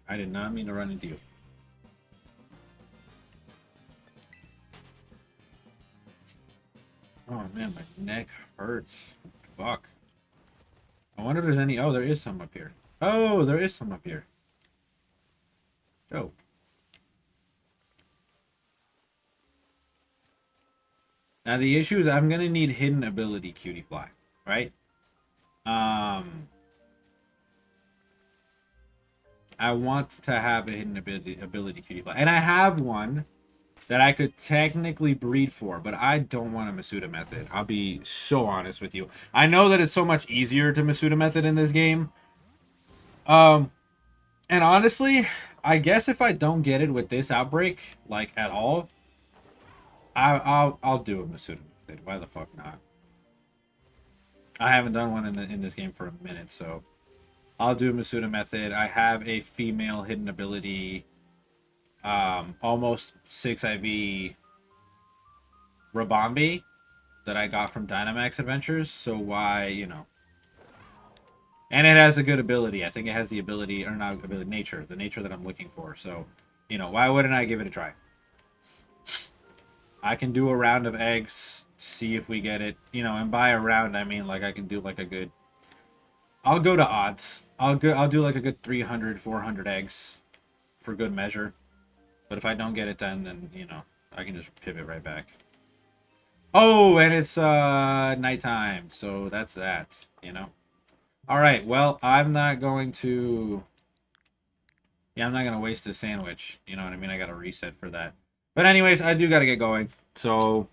I did not mean to run into you. Oh man, my neck hurts. Fuck. I wonder if there's any. Oh, there is some up here. Oh, there is some up here. Dope. Now the issue is I'm gonna need hidden ability cutie fly, right? I want to have a hidden ability cutie fly, and I have one that I could technically breed for, but I don't want a Masuda method. I'll be so honest with you. I know that it's so much easier to Masuda method in this game, Um, and honestly, I guess if I don't get it with this outbreak, like at all, I'll do a Masuda method. Why the fuck not? I haven't done one in this game for a minute, so I'll do a Masuda method. I have a female hidden ability, almost 6 IV Rabambi that I got from Dynamax Adventures. So why, and it has a good ability. I think it has the ability, or not ability, nature, the nature that I'm looking for. So, why wouldn't I give it a try? I can do a round of eggs, see if we get it. And by a round, I mean like I can do like a good. I'll go to odds. I'll do like a good 300, 400 eggs for good measure. But if I don't get it done, then I can just pivot right back. Oh, and it's nighttime, so that's that. All right, well, I'm not going to. Yeah, I'm not gonna waste a sandwich. You know what I mean? I gotta reset for that. But anyways, I do gotta get going, so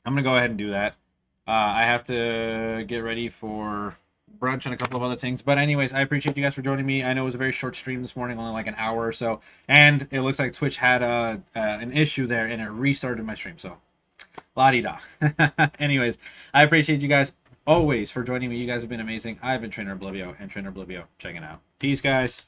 I'm gonna go ahead and do that. I have to get ready for brunch and a couple of other things. But anyways, I appreciate you guys for joining me. I know it was a very short stream this morning, only like an hour or so, and it looks like Twitch had an issue there, and it restarted my stream. So, la-di-da. Anyways, I appreciate you guys always for joining me. You guys have been amazing. I've been Trainer Oblivio, and Trainer Oblivio checking out. Peace, guys.